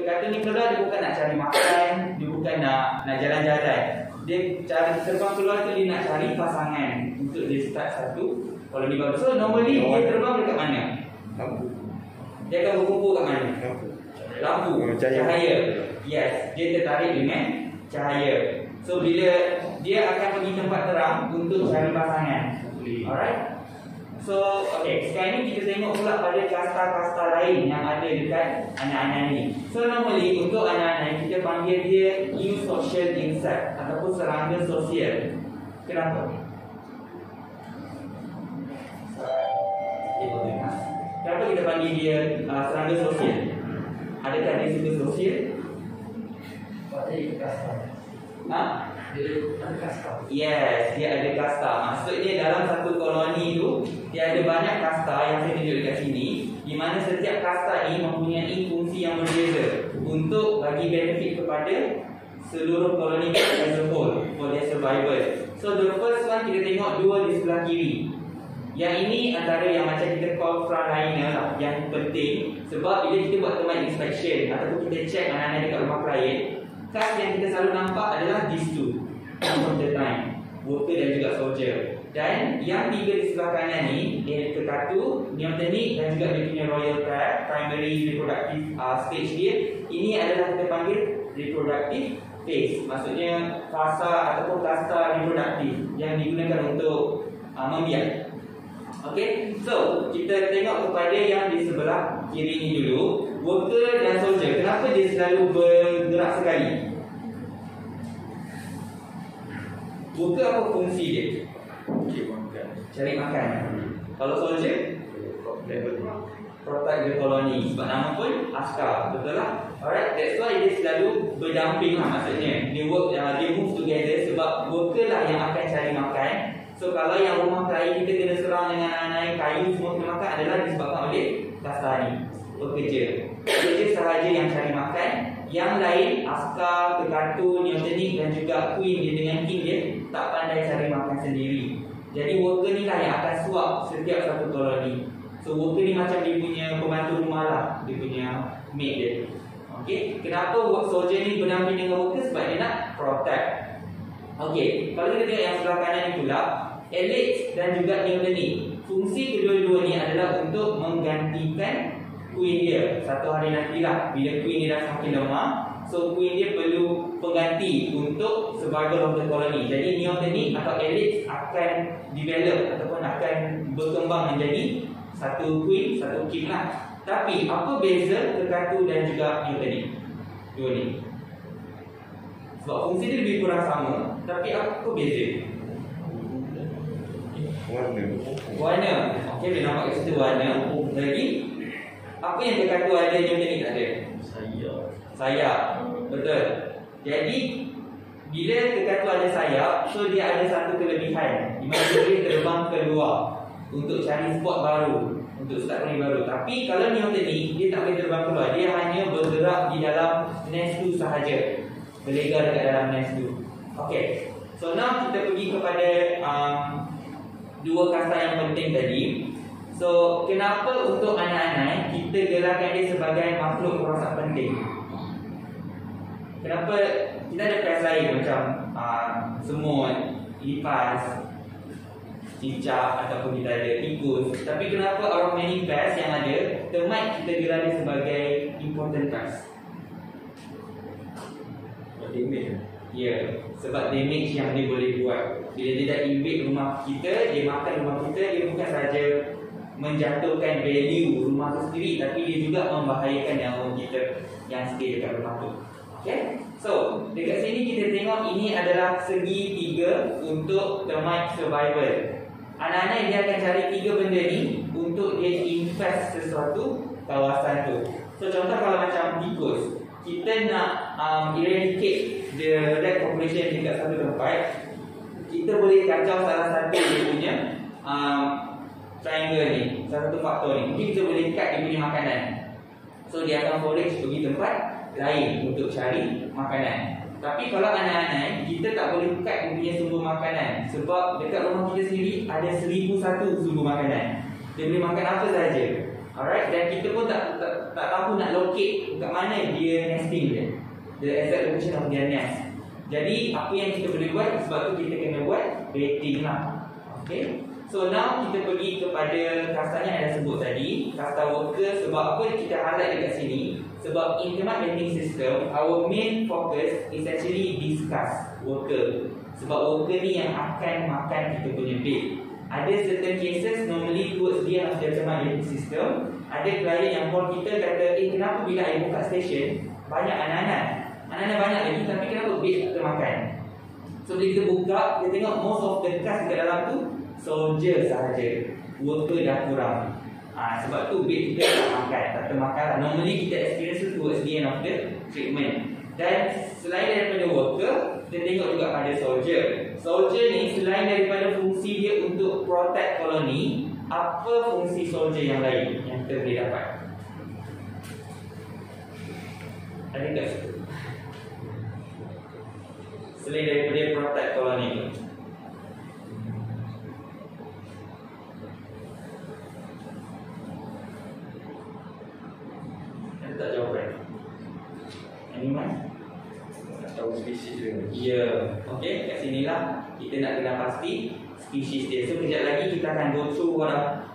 kata ni keluar, dia bukan nak cari makan, dia bukan nak jalan-jalan. Dia cari terbang keluar tu, dia nak cari pasangan untuk dia start satu koloni baru. So normally dia terbang dekat mana? Lampu. Dia akan berkumpul kat mana? Lampu, cahaya. Yes, dia tertarik dengan cahaya. So bila dia akan pergi tempat terang untuk cari pasangan. Alright. So, okay, sekarang ni kita tengok pula pada kasta-kasta lain yang ada dekat anak-anak ni. So, normally untuk anak-anak kita panggil dia eusocial insect ataupun serangga sosial. Kenapa? Kenapa kita panggil dia serangga sosial? Adakah dia suka sosial? Dia ada kasta. Yes, dia ada kasta. Maksudnya dalam satu koloni tu dia ada banyak kasta yang saya tunjuk dekat sini, di mana setiap kasta ni mempunyai fungsi yang berbeza untuk bagi benefit kepada seluruh koloni as a whole for their survival. So the first one kita tengok dua di sebelah kiri. Yang ini antara yang macam kita call frontliner lah, yang penting sebab bila kita buat termite inspection ataupun kita check anak-anak dekat rumah klien, kas yang kita selalu nampak adalah these two most of the time, worker dan juga soldier. Dan yang tiga di sebelah kanan ni, iaitu kekatu, neotenic dan juga dia punya royal pair, primary reproductive stage dia, ini adalah kita panggil reproductive phase. Maksudnya fasa ataupun kasta reproduktif yang digunakan untuk membiak. Okay, so kita tengok kepada yang di sebelah kiri ni dulu, worker dan soldier. Kenapa dia selalu bergerak sekali? Worker apa fungsi dia? Cari makan. Kalau soldier, protect the colony. Sebab nama pun askar, betul lah. Alright, that's why dia selalu berdamping lah. Maksudnya dia work, dia move together. Sebab worker lah yang akan cari makan. So kalau yang rumah klien kita kena serang dengan anak-anak kayu semua kena makan adalah disebabkan oleh kasta ni, pekerja. Pekerja sahaja yang cari makan. Yang lain, askar, kekatu, neotenic dan juga queen dia dengan king dia tak pandai cari makan sendiri. Jadi worker ni lah yang akan suap setiap satu koloni. So worker ni macam dia punya pembantu rumah lah, dia punya mate dia. Okay, kenapa soldier ni berdamping dengan worker? Sebab dia nak protect. Okay, kalau kita tengok yang sebelah kanan ni pula, Alex dan juga neotenic. Fungsi kedua-dua ni adalah untuk menggantikan queen dia satu hari nantilah. Bila queen dia dah semakin lemah, so queen dia perlu pengganti untuk survival of the colony. Jadi neotenic atau Alex akan develop ataupun akan berkembang menjadi satu queen, satu king lah. Tapi apa beza kekatu dan juga neotenic? Dua ni. Sebab fungsi dia lebih kurang sama, tapi apa beza? Warna. Okey, dia nampak kat situ warna. Lagi apa yang kekatu ada, neotenic tak ada? Sayap. Betul. Jadi bila kekatu ada sayap, so dia ada satu kelebihan, di mana dia terbang keluar untuk cari spot baru, untuk start koloni baru. Tapi kalau neotenic, dia tak boleh terbang keluar. Dia hanya bergerak di dalam nest tu sahaja, berlega dekat dalam nest tu. Okey. So now kita pergi kepada dua kasta yang penting tadi. So kenapa untuk anak-anak kita gelarkan dia sebagai makhluk perasa penting? Kenapa kita ada pes lain macam semut, lipas, cicak ataupun kita ada tikus. Tapi kenapa out of many pes yang ada, termite kita gelar dia sebagai important pes? Ya, sebab damage yang dia boleh buat. Bila dia dah invade rumah kita, dia makan rumah kita, dia bukan sahaja menjatuhkan value rumah tu sendiri, tapi dia juga membahayakan nyawa kita yang stay dekat rumah tu. Okay, so dekat sini kita tengok ini adalah segi tiga untuk termite survival. Anak-anak dia akan cari tiga benda ni untuk dia invest sesuatu kawasan tu. So contoh kalau macam tikus, kita nak eradicate the rat population dekat satu tempat, kita boleh kacau salah satu dia punya triangle ni, salah satu faktor ni. Mungkin kita boleh cut dia punya makanan. So dia akan forage pergi tempat lain untuk cari makanan. Tapi kalau anak-anak, kita tak boleh cut dia punya sumber makanan, sebab dekat rumah kita sendiri ada 1001 sumber makanan. Dia boleh makan apa sahaja. Alright, dan kita pun tak tahu nak locate kat mana dia nesting dia, the exact location of their nest. Jadi apa yang kita boleh buat, sebab tu kita kena buat baiting lah. Okay, so now kita pergi kepada kasarnya yang dah sebut tadi, kasta worker. Sebab apa kita highlight dekat sini? Sebab in term baiting system, our main focus is actually discuss worker. Sebab worker ni yang akan makan kita punya bait. Ada certain cases normally towards the end of the baiting system, ada klien yang call kita kata, kenapa bila I buka station banyak anak-anak banyak lagi, tapi kenapa bait tak termakan? So bila kita buka, kita tengok most of the cast dekat dalam tu soldier sahaja, worker dah kurang. Sebab tu bait kita tak termakan. Normally kita experience towards the end of the treatment. Dan selain daripada worker, kita tengok juga pada soldier. Soldier ni selain daripada fungsi dia untuk protect koloni, apa fungsi soldier yang lain yang kita boleh dapat? Ada tak? Selain daripada protect koloni tu, ada tak jawapan? Anyone? Tahu spesies dia. Ya, okey, kat sinilah kita nak kena pasti spesies dia. So kejap lagi kita akan go through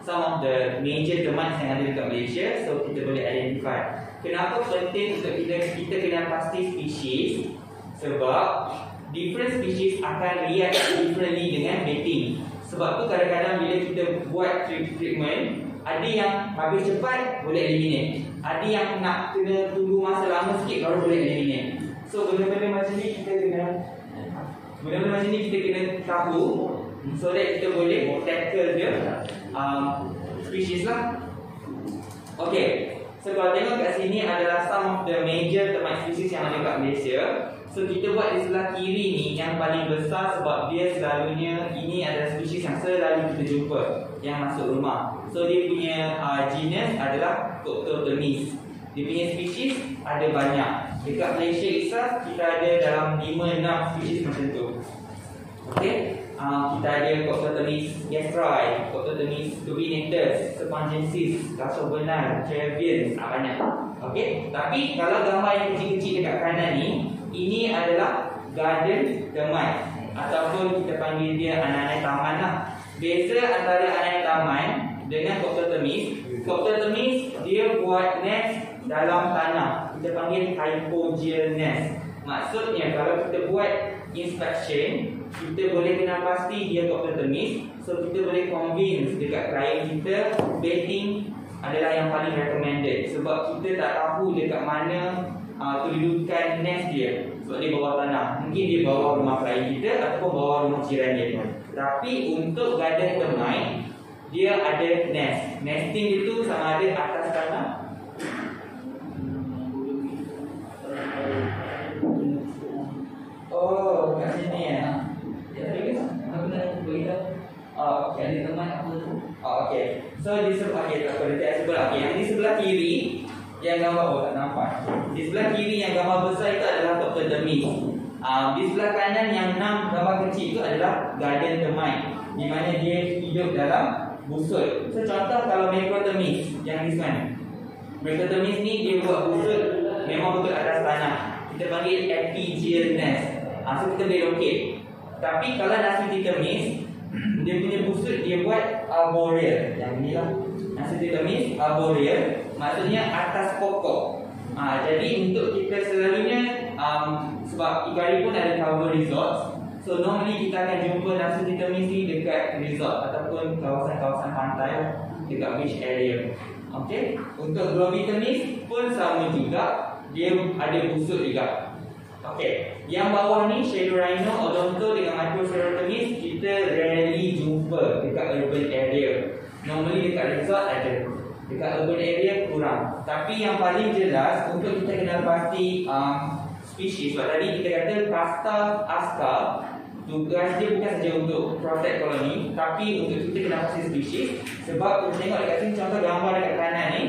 some of the major termites yang ada dekat Malaysia, so kita boleh identify. Kenapa penting untuk kita kena pasti spesies? Sebab different species akan react differently dengan baiting. Sebab tu kadang-kadang bila kita buat treatment, ada yang habis cepat boleh eliminate, ada yang nak kena tunggu masa lama sikit baru boleh eliminate. So benda-benda macam ni kita kena tahu, so that kita boleh tackle dia species lah. Okay, so kalau tengok kat sini adalah some of the major termite species yang ada kat Malaysia. So kita buat di sebelah kiri ni yang paling besar, sebab dia selalunya ini adalah spesies yang selalu kita jumpa yang masuk rumah. So dia punya genus adalah Coctotemis. Dia punya spesies ada banyak. Dekat Malaysia itself kita ada dalam 5-6 spesies macam tu. Okay, kita ada Coctotemis gastroi, Coctotemis turbinatus, Spongensis, Casobernal, Chevians, banyak. Okay, tapi kalau gambar yang kecil-kecil dekat kanan ni, ini adalah garden termite, ataupun kita panggil dia anak-anak taman lah. Beza antara anak taman dengan Coctotemis, dia buat nest dalam tanah. Kita panggil hypogeel nest. Maksudnya kalau kita buat inspection, kita boleh kenal pasti dia Coctotemis. So kita boleh convince dekat klien kita baiting adalah yang paling recommended. Sebab kita tak tahu dekat mana kedudukan nest dia. Sebab dia bawah tanah, mungkin dia bawah rumah klien kita ataupun bawah rumah jiran dia. Tapi untuk garden termite, dia ada nest. Nesting itu sama ada atas tanah, oh kat sini ya. Okay, ada teman apa tu? Okay. So di sebelah di sebelah kiri yang gambar tak nampak. Di sebelah kiri yang gambar besar itu adalah Coctotemis. Di sebelah kanan yang 6 gambar kecil itu adalah garden termite, di mana dia hidup dalam busut. So contoh kalau Macrotemis yang di sana. Macrotemis ni dia buat busut memang betul atas tanah. Kita panggil epigeel nest. So kita boleh locate. Tapi kalau Nasutitomis, dia punya busut dia buat arboreal. Yang ni lah Nasutitomis arboreal, maksudnya atas pokok. Jadi untuk kita selalunya sebab Ikari pun ada cover resorts, so normally kita akan jumpa Nasutitomis ni dekat resort ataupun kawasan-kawasan pantai dekat beach area. Okay. Untuk Globitomis pun sama juga, dia ada busut juga. Okay, yang bawah ni Shadorhino, Odonto dengan Microcerotomis kita rarely jumpa dekat urban area. Normally dekat resort ada, dekat urban area kurang. Tapi yang paling jelas untuk kita kenal pasti spesies, sebab tadi kita kata Casta Asca, tugas dia bukan saja untuk protect koloni, tapi untuk kita kenal pasti spesies. Sebab kita tengok dekat sini, contoh gambar dekat kanan ni,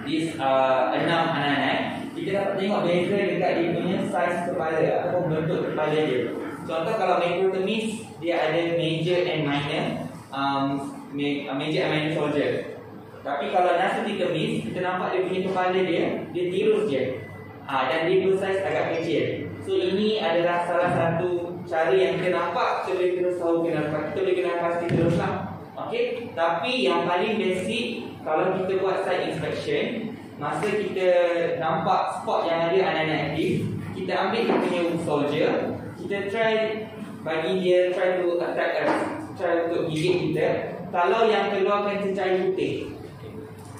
this 6 anak-anak, kita dapat tengok beza dekat dia punya saiz kepala ataupun bentuk kepala dia. Contoh kalau Macrotemis, dia ada major and minor, major and minor soldier. Tapi kalau nasotikamis, kita nampak dia punya kepala dia tirus je. Dan dia bersaiz agak kecil. So ini adalah salah satu cara yang kita nampak, kita boleh terus tahu kenapa. Kita boleh kenal pasti terus lah. Okay? Tapi yang paling basic, kalau kita buat site inspection, masa kita nampak spot yang ada anak-anak aktif, kita ambil dia punya soldier, kita try bagi dia try to attack us, try untuk gigit kita. Kalau yang keluarkan cecair putih,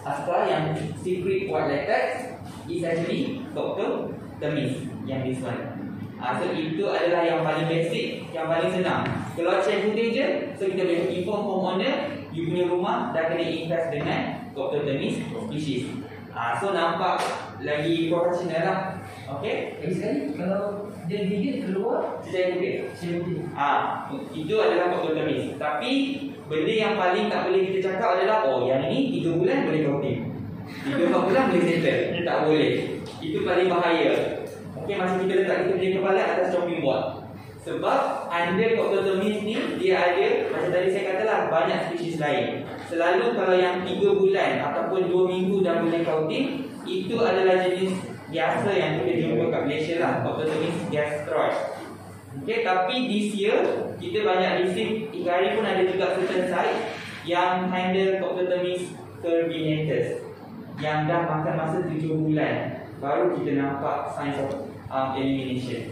askar yang secret white latex is actually Dr. Temis yang this one. So itu adalah yang paling basic, yang paling senang. Keluar cecair putih je, so kita boleh inform homeowner, you punya rumah dah kena infest dengan Dr. Temis species. So nampak lagi profesional lah. Okay? Lagi sekali, kalau dia gigit keluar Cecair putih. CMT. Itu adalah Dr. Temis. Tapi benda yang paling tak boleh kita cakap adalah, yang ini 3 bulan boleh counting, 3-4 bulan boleh settle. Tak boleh. Itu paling bahaya. Okay, masa kita letak kita punya kepala atas chopping board. Sebab under Dr. Temis ni, dia ada, macam tadi saya katalah, banyak spesies lain. Selalu kalau yang 3 bulan ataupun 2 minggu dah boleh counting, itu adalah jenis biasa yang kita jumpa kat Malaysia lah, Dr. Temis gastroid. Okay, tapi this year kita banyak receive, hari pun ada juga certain site yang handle Dr. Temis curvinatus yang dah makan masa 7 bulan baru kita nampak signs of elimination.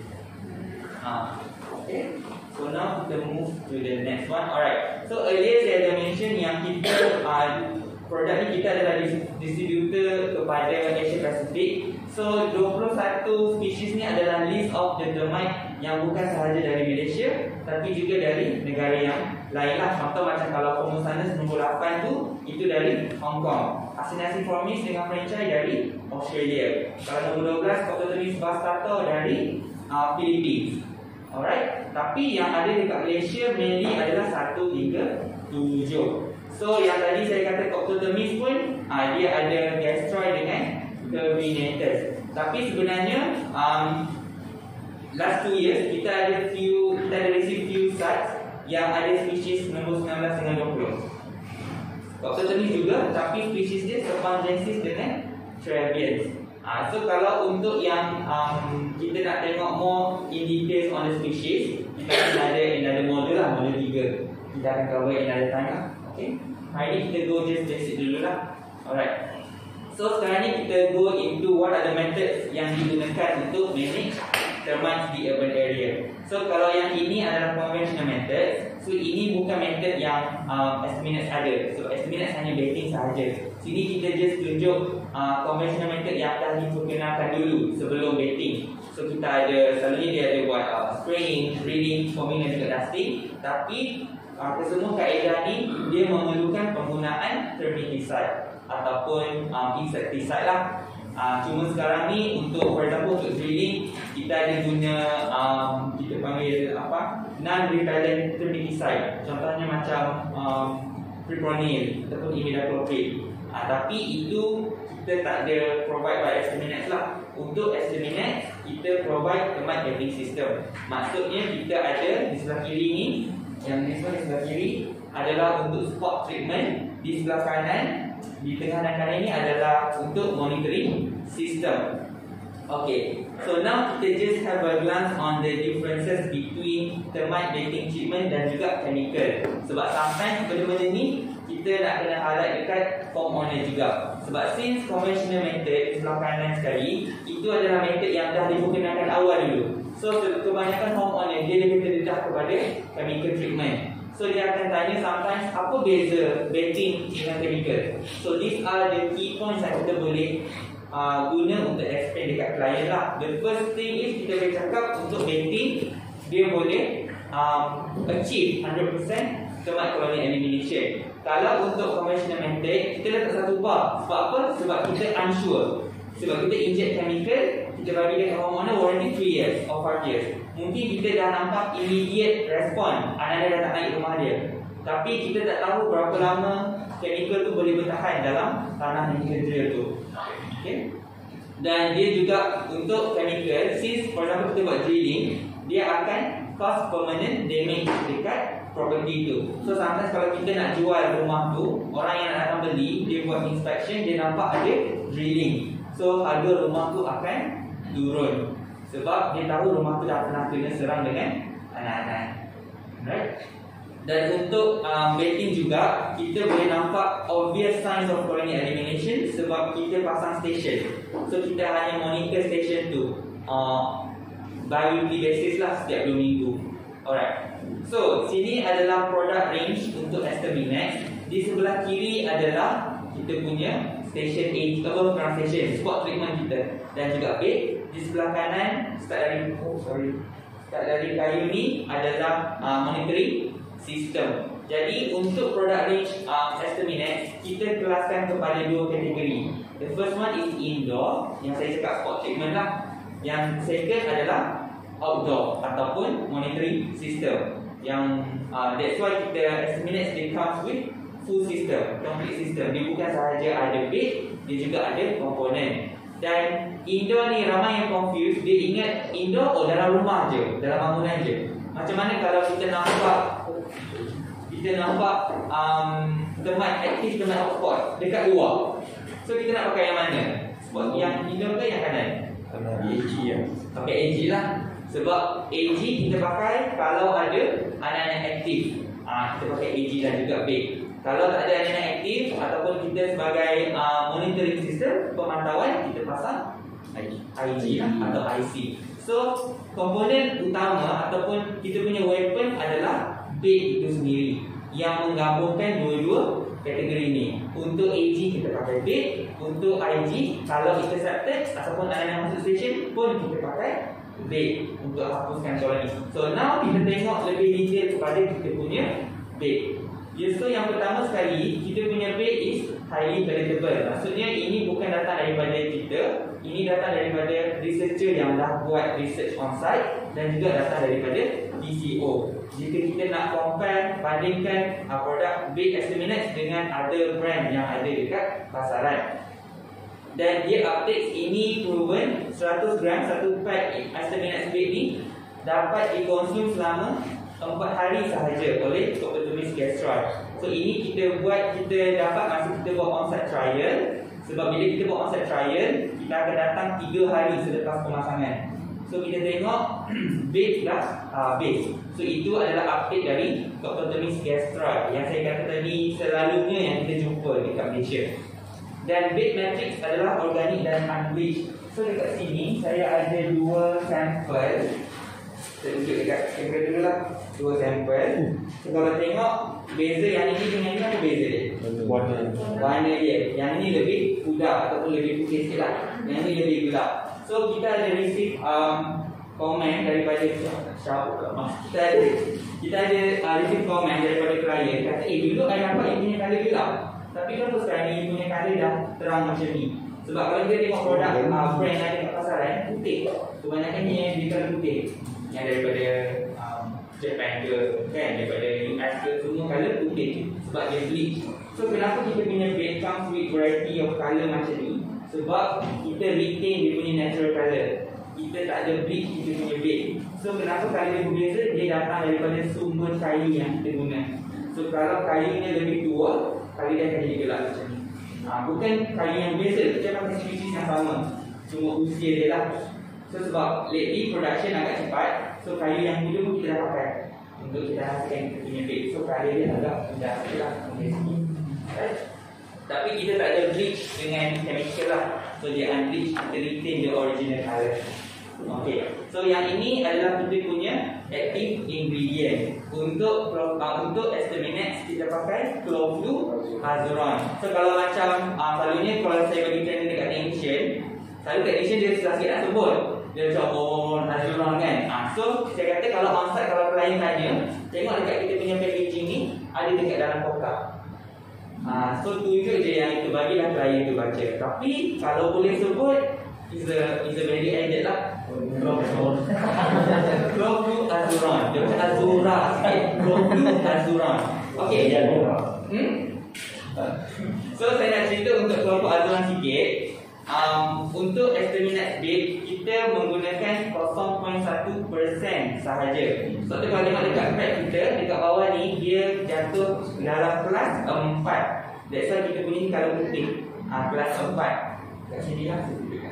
Okay, so now kita move to the next one. Alright, so earlier saya dah mention yang kita produk ni kita adalah distributor kepada Asia Pacific. So 21 spesies ni adalah list of the termite yang bukan sahaja dari Malaysia tapi juga dari negara yang lain lah. Contoh macam kalau Formosanus nombor 8 tu, itu dari Hong Kong. Acinasiformis dengan franchise dari Australia. Kalau nombor 12 Dr. Temis bastata dari Philippines. Alright, tapi yang ada dekat Malaysia mainly adalah 1 hingga 7. So yang tadi saya kata Dr. Temis pun dia ada gastroid dengan curvinatus. Tapi sebenarnya last 2 years kita ada receive few sites yang ada spesies nombor 19 dengan 20. Dr. Temis juga, tapi spesies dia Spongensis dengan Travians. So kalau untuk yang kita nak tengok more in details on the species, kita akan ada another module lah, module 3. Kita akan cover another time lah. Okay, hari ni kita go just basic dulu lah. Alright, so sekarang ni kita go into what are the methods yang digunakan untuk manage termites di urban area. So kalau yang ini adalah conventional method, so ini bukan method yang estimates ada. So estimates hanya baiting sahaja. Sini kita just tunjuk conventional method yang dah diperkenalkan dulu sebelum baiting. So kita ada, selalunya dia ada buat spraying, breeding, foaming dan juga dusting. Tapi kesemua kaedah ni dia memerlukan penggunaan termiticide ataupun insecticide lah. Cuma sekarang ni untuk, for example, untuk drilling kita ada guna kita panggil non-repellent termiticide. Contohnya macam fipronil ataupun imidacloprid. Tapi itu kita tak ada provide by exterminates lah. Untuk exterminates kita provide termite baiting system. Maksudnya kita ada di sebelah kiri ni, yang ni semua di sebelah kiri adalah untuk spot treatment, di sebelah kanan, di tengah dan kanan ini adalah untuk monitoring system. Okay, so now kita just have a glance on the differences between termite baiting treatment dan juga chemical. Sebab sometimes benda-benda ni kita nak kena highlight dekat homeowner juga. Sebab since conventional method sebelah kanan sekali, itu adalah method yang dah diperkenalkan awal dulu. So kebanyakan homeowner dia lebih terdedah kepada chemical treatment. So dia akan tanya sometimes apa beza baiting dengan chemical. So these are the key points yang kita boleh guna untuk explain dekat klien lah. The first thing is kita boleh cakap untuk baiting dia boleh achieve 100% termite colony elimination. Kalau untuk conventional method kita letak satu bar. Sebab apa? Sebab kita unsure. Sebab kita inject chemical, kita bagi dekat homeowner warranty 3 years or 5 years. Mungkin kita dah nampak immediate response, anak dah tak naik rumah dia. Tapi kita tak tahu berapa lama chemical tu boleh bertahan dalam tanah yang kita drill tu. Okay? Dan dia juga untuk chemical, since for example kita buat drilling, dia akan cause permanent damage dekat property tu. So sometimes kalau kita nak jual rumah tu, orang yang nak datang beli, dia buat inspection, dia nampak ada drilling. So harga rumah tu akan turun sebab dia tahu rumah tu dah pernah kena serang dengan anak-anak. Right? Dan untuk betting juga, kita boleh nampak obvious signs of colony elimination sebab kita pasang station. So kita hanya monitor station tu by weekly basis lah, setiap 2 minggu. Alright. So sini adalah product range untuk Estaminax. Di sebelah kiri adalah kita punya station A, bukan station, spot treatment kita, dan juga bed. Di sebelah kanan start dari kayu ni adalah monitoring sistem. Jadi untuk product range Estaminax, kita kelaskan kepada 2 kategori. The first one is indoor, yang saya cakap spot treatment lah. Yang second adalah outdoor ataupun monitoring system. Yang that's why kita Estaminax dia comes with full system, complete system. Dia bukan sahaja ada bed, dia juga ada komponen. Dan indoor ni ramai yang confused. Dia ingat indoor dalam rumah je, dalam bangunan je. Macam mana kalau kita nampak tempat aktif, tempat hotspot dekat luar. So kita nak pakai yang mana? Spot yang indoor ke yang kanan? Kanan AG ya. Pakai AG lah. Sebab AG kita pakai kalau ada anak-anak aktif. Kita pakai AG dan juga B. Kalau tak ada anak-anak aktif ataupun kita sebagai monitoring system, pemantauan, kita pasang IG lah atau IC. So komponen utama ataupun kita punya weapon adalah B itu sendiri yang menggabungkan dua-dua kategori ni. Untuk AG kita pakai B, untuk IG kalau intercepted ataupun anak-anak masuk station pun kita pakai B untuk hapuskan colony. So now kita tengok lebih detail kepada kita punya B. So yang pertama sekali, kita punya B is highly palatable. Maksudnya ini bukan datang daripada kita, ini datang daripada researcher yang dah buat research on site dan juga datang daripada TCO. Jika kita nak compare, bandingkan produk B Estaminax dengan other brand yang ada dekat pasaran. Dan dia updates ini proven 100 gram satu pack Estaminax B ni dapat dikonsum selama 4 hari sahaja oleh Copetomys Gastroid. So ini kita buat, kita dapat masa kita buat on-site trial. Sebab bila kita buat on-site trial, kita akan datang 3 hari selepas pemasangan. So kita tengok base plus base. So itu adalah update dari Copetomys Gastroid yang saya kata tadi selalunya yang kita jumpa dekat Malaysia. Dan bed matrix adalah organik dan unbleached. So dekat sini saya ada 2 sampel. Saya tunjuk dekat kamera dulu lah, 2 sampel. So kalau tengok beza yang ini dengan ini, apa beza dia? Warna dia. Yang ini lebih pudar ataupun lebih putih sikit lah. Yang ini lebih gelap. So kita ada receive komen daripada kita ada receive komen daripada klien kata, dulu saya nampak yang punya colour gelap, tapi kenapa sekarang ni punya colour dah terang macam ni? Sebab kalau kita tengok produk brand yang ada kat pasaran, putih. Kebanyakan ni yang di colour putih, yang daripada Japan ke, kan, daripada US ke, semua colour putih sebab dia bleach. So kenapa kita punya bed comes with variety of colour macam ni? Sebab kita retain dia punya natural colour. Kita tak ada bleach kita punya bed. So kenapa colour dia berbeza? Dia datang daripada sumber kayu yang kita guna. So kalau kayunya lebih tua, colour dia akan jadi gelap macam ni. Bukan kayu yang biasa, kita pakai species yang sama, cuma usia dia lah. So sebab lately production agak cepat, so kayu yang muda pun kita dah pakai untuk kita hasilkan kita punya bed. So colour dia agak mudah sikit lah, right? Tapi kita tak ada bleach dengan chemical lah. So dia unbleached, kita retain the original colour. Okay, so yang ini adalah kita punya active ingredient. Untuk Estaminax kita pakai chlorfluazuron. So kalau macam selalunya kalau saya bagi training dekat technician, selalu technician dia susah sikit nak sebut. Dia macam azuron kan. So saya kata kalau on-site, kalau klien tanya, tengok dekat kita punya packaging ni ada dekat dalam kotak. So tunjuk je yang itu, bagilah klien tu baca. Tapi kalau boleh sebut, is a very added lah. Chlorfluazuron. Dia macam azura sikit. Chlorfluazuron. Okay. So saya nak cerita untuk chlorfluazuron sikit. Untuk Estaminax bed kita menggunakan 0.1% sahaja. Sebab tu kalau tengok dekat graf kita, dekat bawah ni dia jatuh dalam kelas 4. That's why kita bunyi kalau putih. Kelas 4. Kat sini lah.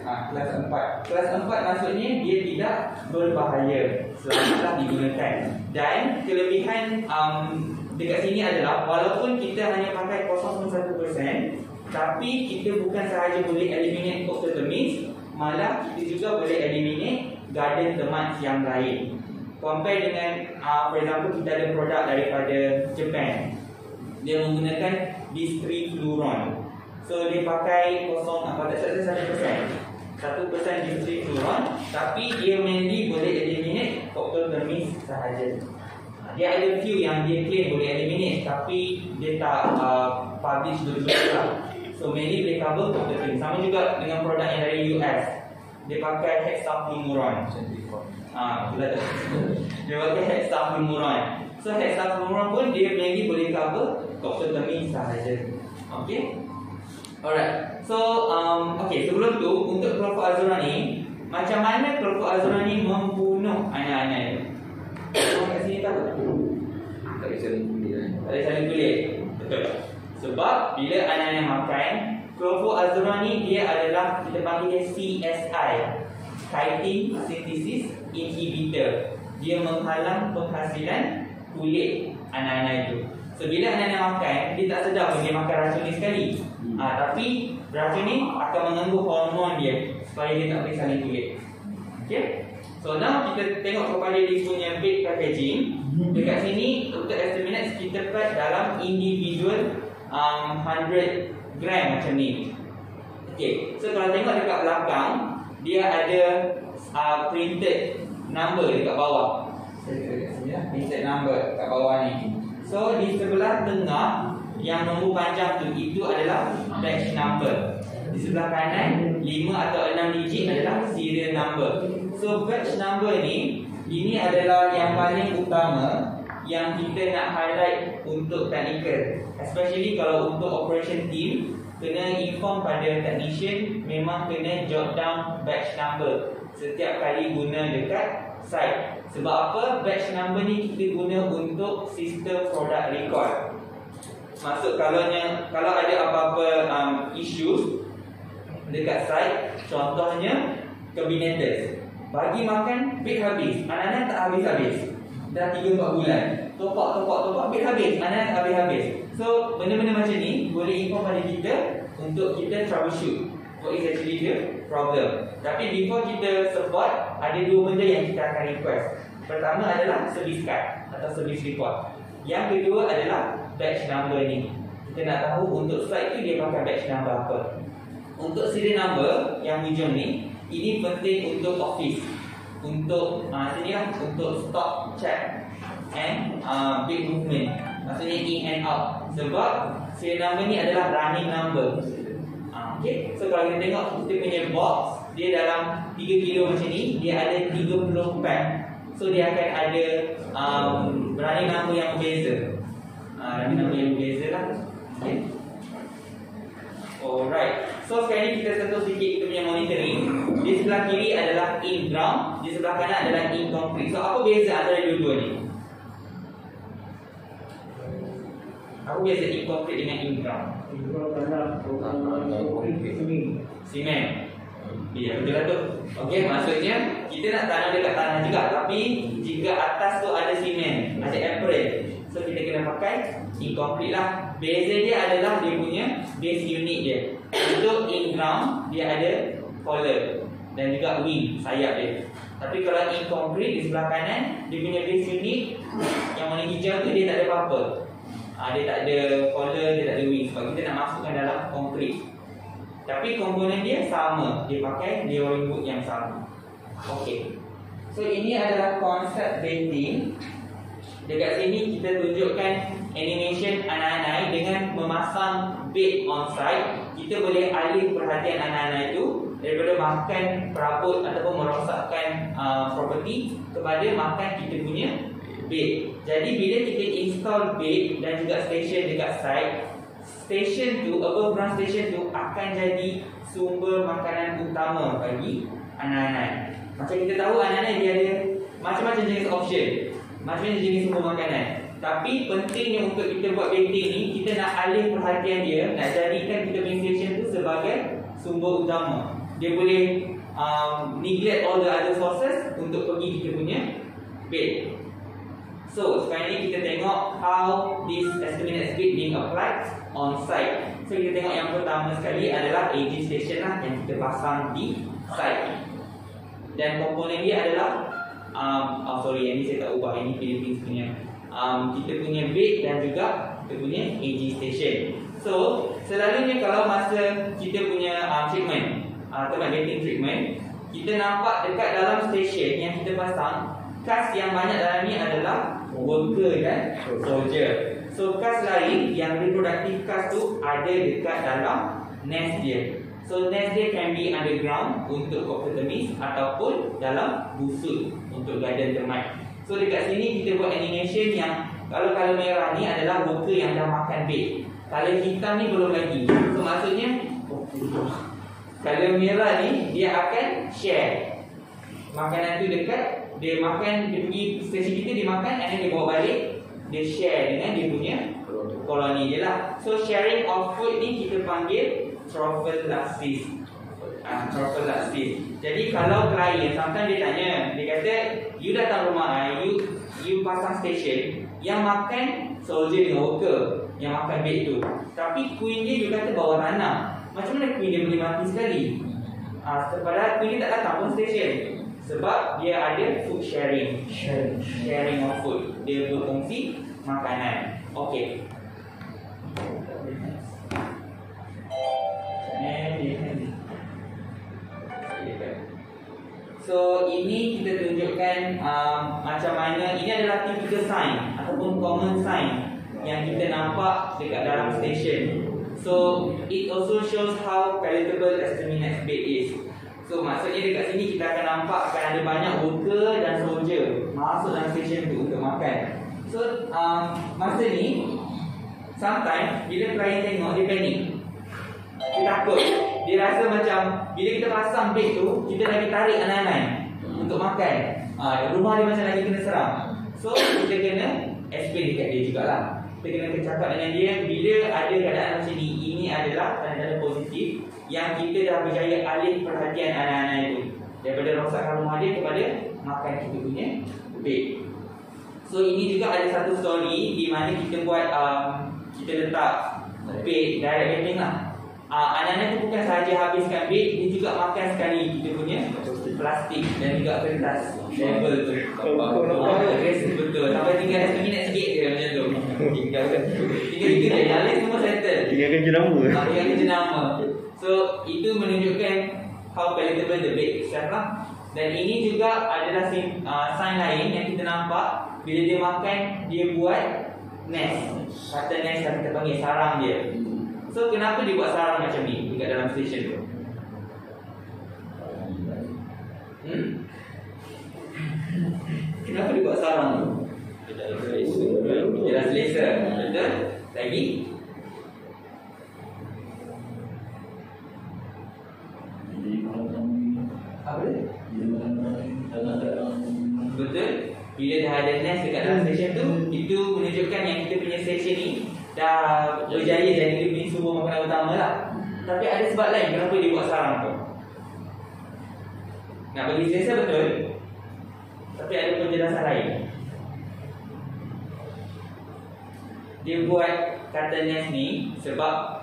Kelas 4. Kelas 4 maksudnya dia tidak berbahaya, selamatlah digunakan. Dan kelebihan dekat sini adalah walaupun kita hanya pakai 0.1%, tapi kita bukan sahaja boleh eliminate octotermites, malah kita juga boleh eliminate garden termites yang lain. Compare dengan for example kita ada produk daripada Japan, dia menggunakan distrifluron. So dia pakai 1% distrifluron, tapi dia mainly boleh eliminate octotermites sahaja. Dia ada few yang dia claim boleh eliminate, tapi dia tak publish betul-betul lah. So mainly boleh cover octotermites. Sama juga dengan produk yang dari US, dia pakai hexafluoron. Dia pakai hexafluoron. So hexafluoron pun dia mainly boleh cover octotermites sahaja. Okay. Alright. So okay, sebelum tu untuk chlorphazona ni, macam mana chlorphazona ni membunuh anak-anak itu? Orang kat sini tahu? Tak ada saling kulit. Tak ada saling kulit. Betul. Sebab bila anak-anak makan, chlorphazona ni dia adalah, kita panggil dia CSI, chitin synthesis inhibitor. Dia menghalang penghasilan kulit anak-anak itu. So bila anak-anak makan, dia tak sedar pun dia makan racun ni sekali. Tapi racun ni akan mengganggu hormon dia supaya dia tak boleh saling kulit. Okay. So now kita tengok kepada dia punya bait packaging. Dekat sini untuk Astaminax kita pack dalam individual 100 gram macam ni. Okay. So kalau tengok dekat belakang, dia ada printed number dekat bawah. Printed number dekat bawah ni. So di sebelah tengah yang nombor panjang tu, itu adalah batch number. Di sebelah kanan 5 atau 6 digit adalah serial number. So batch number ni, ini adalah yang paling utama yang kita nak highlight untuk technical. Especially kalau untuk operation team, kena inform pada technician, memang kena jot down batch number setiap kali guna dekat site. Sebab apa? Batch number ni kita guna untuk sistem product record. Maksud kalau ada apa-apa issues dekat site, contohnya cabineters bagi makan bait habis, anak-anak tak habis-habis, dah 3-4 bulan, topak, bait habis, anak-anak tak habis-habis. So benda-benda macam ni boleh inform pada kita untuk kita troubleshoot what is actually the problem. Tapi before kita support, ada 2 benda yang kita akan request. Pertama adalah service card atau service report. Yang kedua adalah batch number ni. Kita nak tahu untuk site tu dia pakai batch number apa. Untuk serial number yang hujung ni, ini penting untuk office, untuk sini lah, untuk stock check and big movement, maksudnya in and out. Sebab serial number ni adalah running number. Okay, so kalau kita tengok kita punya box, dia dalam 3 kilo macam ni, dia ada 30 pack. So dia akan ada running number yang berbeza. Running number yang berbeza lah. Okay. Alright. So sekarang ni kita sentuh sedikit kita punya monitoring. Di sebelah kiri adalah in ground, di sebelah kanan adalah in concrete. So apa beza antara dua-dua ni? Apa beza in concrete dengan in ground? Simen. Ya, betul lah tu. Okey, maksudnya kita nak tanam dekat tanah juga, tapi jika atas tu ada simen, ada apron, so kita kena pakai in concrete lah. Beza dia adalah dia punya base unit dia. Untuk in ground dia ada collar dan juga wing, sayap dia. Tapi kalau in concrete di sebelah kanan, dia punya base unit yang warna hijau tu dia tak ada apa-apa. Dia tak ada collar, dia tak ada wing, sebab kita nak masukkan dalam konkrit. Tapi komponen dia sama, dia pakai layering wood yang sama. Okey. So ini adalah konsep baiting. Dekat sini kita tunjukkan animation anak-anak dengan memasang bait on site. Kita boleh alih perhatian anak-anak itu daripada makan perabot ataupun merosakkan property kepada makan kita punya bait. Jadi bila kita install bait dan juga station dekat site, station tu, above ground station tu akan jadi sumber makanan utama bagi anak-anak. Macam kita tahu anak-anak dia ada macam-macam jenis option, macam-macam jenis sumber makanan. Tapi pentingnya untuk kita buat baiting ni, kita nak alih perhatian dia, nak jadikan kita punya station tu sebagai sumber utama. Dia boleh neglect all the other sources untuk pergi kita punya bait. So sekarang ni kita tengok how this estimated speed being applied on site. So kita tengok yang pertama sekali adalah aging station lah yang kita pasang di site. Dan komponen dia adalah yang ni saya tak ubah, ini Philippines punya. Kita punya bait dan juga kita punya aging station. So selalunya kalau masa kita punya treatment tempat baiting treatment, kita nampak dekat dalam station yang kita pasang, kas yang banyak dalam ni adalah worker dan soldier. So kas lain yang reproductive kas tu ada dekat dalam nest dia. So nest dia can be underground untuk cockroach ataupun dalam busuk untuk garden termite. So dekat sini kita buat animation yang kalau merah ni adalah worker yang dah makan bait. Kalau hitam ni belum lagi. So maksudnya kalau merah ni dia akan share makanan tu dekat, dia makan, dia pergi stesen kita, dia makan, and then dia bawa balik, dia share dengan dia punya koloni dia lah. So sharing of food ni kita panggil prophylaxis. Prophylaxis. Jadi kalau klien sometimes dia tanya, dia kata you datang rumah you pasang station, yang makan soldier dengan worker yang makan bait tu, tapi queen dia kata bawah tanah. Macam mana queen dia boleh mati sekali? Padahal queen dia tak datang pun station, sebab dia ada food sharing of food. Dia berfungsi makanan. Okey. So ini kita tunjukkan macam mana, ini adalah typical sign ataupun common sign yang kita nampak dekat dalam station. So it also shows how palatable estimated bait is. So maksudnya dekat sini kita akan nampak akan ada banyak worker dan soldier masuk dalam station tu untuk makan. So masa ni sometimes bila klien tengok, dia panik, dia takut, dia rasa macam bila kita pasang bait tu, kita lagi tarik anai-anai untuk makan. Rumah dia macam lagi kena seram. So kita kena explain dekat dia jugalah. Kita kena cakap dengan dia, bila ada keadaan macam ni, ini adalah tanda-tanda positif yang kita dah berjaya alih perhatian anak-anak itu daripada rosakkan rumah dia kepada makan kita punya bait. So ini juga ada satu story di mana kita buat kita letak bait, direct baiting lah. Anak-anak itu bukan sahaja habiskan bait, dia juga makan sekali kita punya plastik dan juga kertas label tu. Betul. Sampai tinggal minit sikit je macam tu. Tinggal je, yang lain semua settle. Tinggalkan jenama. Tinggalkan jenama. So itu menunjukkan how palatable the bait itself lah. Dan ini juga adalah sign lain yang kita nampak bila dia makan, dia buat nest. Kata nest yang kita panggil sarang dia. So kenapa dia buat sarang macam ni dekat dalam station tu? Kenapa dia buat sarang tu? Dia dah selesa. Betul? Lagi? Apa dia? Betul? Bila dah ada nest dekat dalam station tu, itu menunjukkan yang kita punya station ni dah berjaya jadi dia punya sumber makanan utama lah. Tapi ada sebab lain kenapa dia buat sarang tu. Nak bagi selesa betul, tapi ada penjelasan lain. Dia buat kata nest ni sebab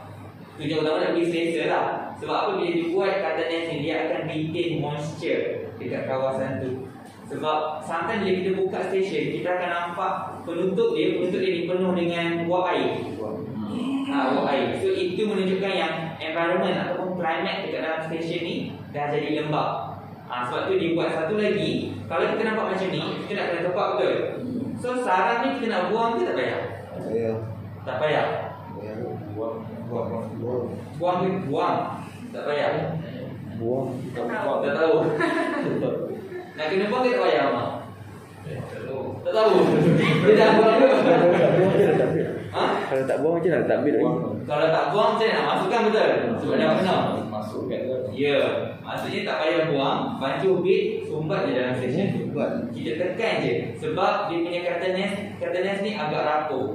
tujuan utama nak bagi selesa lah. Sebab apa, bila dia buat kata nest ni, dia akan retain moisture dekat kawasan tu. Sebab sometimes bila kita buka station, kita akan nampak penutup dia ni penuh dengan wap air. Wap air. So itu menunjukkan yang environment ataupun climate dekat dalam station ni dah jadi lembab. Sebab tu dia buat satu lagi. Kalau kita nampak macam ni, kita nak kena tepak betul. So sarang ni kita nak buang ke tak payah? Tak payah. Buang ke? Buang. Tak payah. Buang. Tak tahu. Nak kena buang ke tak payah, Mak? Tak tahu. Dia dah buang ke? Ha? Kalau tak buang macam mana? Tak ambil lagi. Kalau tak buang macam mana nak masukkan betul? Sebab dah kena. Masukkan tu. Ya, maksudnya tak payah buang, bancuh bit, sumbat je dalam session tu. Kita tekan je. Sebab dia punya katanas ni agak rapuh.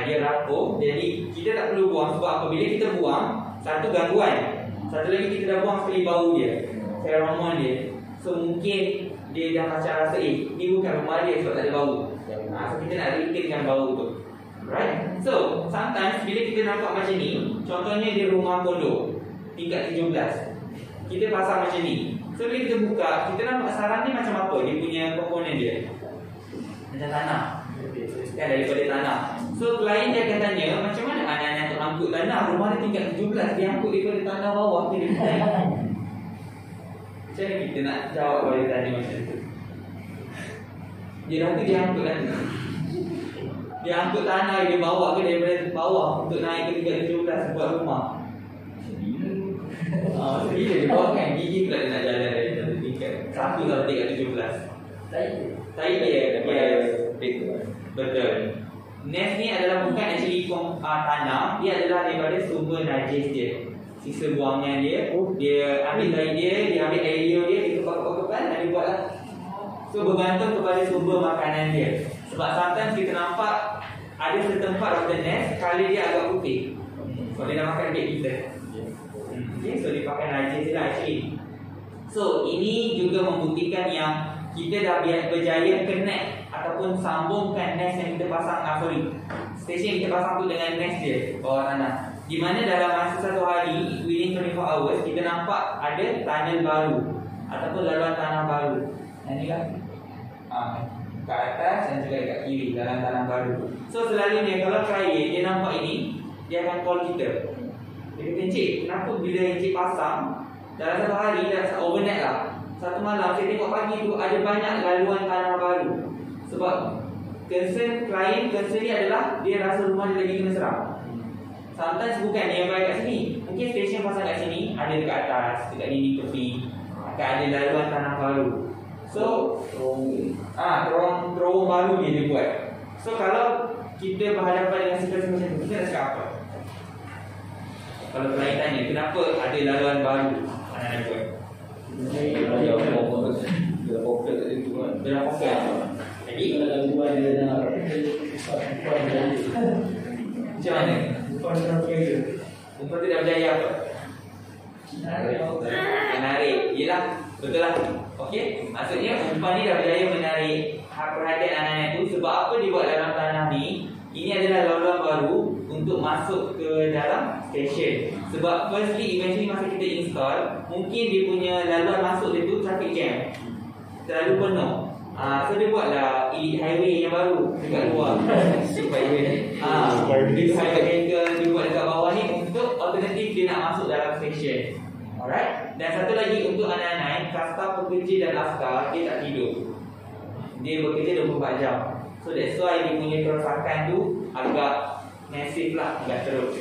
Dia rapuh, jadi kita tak perlu buang. Sebab apa? Bila kita buang, satu gangguan, satu lagi kita dah buang sekali bau dia, feromon dia. So mungkin dia dah macam rasa ni bukan rumah dia sebab tak ada bau. So kita nak retainkan bau tu. Right? So sometimes bila kita nampak macam ni, contohnya di rumah kondo tingkat 17, kita pasang macam ni. So bila kita buka, kita nampak sarang ni macam apa? Dia punya komponen dia macam tanah kan, daripada tanah. So klien dia akan tanya, macam mana anak-anak untuk angkut tanah? Rumah dia tingkat 17, dia angkut daripada tanah bawah ke dia naik? Macam mana kita nak jawab kalau dia tanya macam tu? Dia dah tu dia angkut tanah. Dia angkut tanah dia bawa ke daripada bawah untuk naik ke tingkat 17 buat rumah. Bila dia bawa kan, gigi pula dia nak jalan dari tingkat 1 sampai tingkat 17. Saya dia betul. Nest ni adalah bukan actually tanah, dia adalah daripada sumber najis dia. Sisa buangan dia, dia ambil dari dia ambil air liur dia, dia kepak-kepak dan dia buat lah. So bergantung kepada sumber makanan dia. Sebab sometimes kita nampak ada setempat of the nest, kali dia agak putih. So dia dah makan bait kita. Okay, so dia pakai najis lah actually. So ini juga membuktikan yang kita dah berjaya connect ataupun sambungkan nest yang kita pasang, stesen yang kita pasang tu dengan nest dia bawah tanah. Di mana dalam masa satu hari, within 24 hours, kita nampak ada tunnel baru ataupun laluan tanah baru. Yang ni kan ke atas dan juga dekat kiri dalam tanah baru. So selalunya kalau klien dia nampak ini, dia akan call kita. Dia kata, "Encik, kenapa bila encik pasang dalam satu hari, dah overnight lah, satu malam saya tengok pagi tu ada banyak laluan tanah baru." Sebab klien ni adalah dia rasa rumah dia lagi kena seram. Sometimes bukan dia yang bayar kat sini, mungkin stesen pasang kat sini, ada dekat atas, dekat dinding tepi akan ada laluan tanah baru. So terowong baru dia buat. So kalau kita berhadapan dengan situasi macam tu, kita nak cakap apa? Kalau klien tanya, kenapa ada laluan baru anak-anak buat? Dalam poket tadi tu kan. Dalam poket. Lagi? Kalau buat dia nak macam mana? Bukan kerja. Umpan tu dah berjaya apa? Menarik. Yelah, betul lah. Okey, maksudnya umpan ni dah berjaya menarik perhatian anak-anak tu. Sebab apa dia buat dalam tanah ni? Ini adalah laluan baru untuk masuk ke dalam stesen. Sebab firstly, eventually masa kita install, mungkin dia punya laluan masuk dia tu traffic jam, terlalu penuh. So dia buatlah elite highway yang baru dekat luar. Highway. Dia buat dekat bawah ni untuk alternatif dia nak masuk dalam stesen. Alright. Dan satu lagi untuk anak-anak, kasta pekerja dan askar, dia tak tidur. Dia bekerja 24 jam. So that's why dia punya kerosakan tu agak massive lah, agak teruk.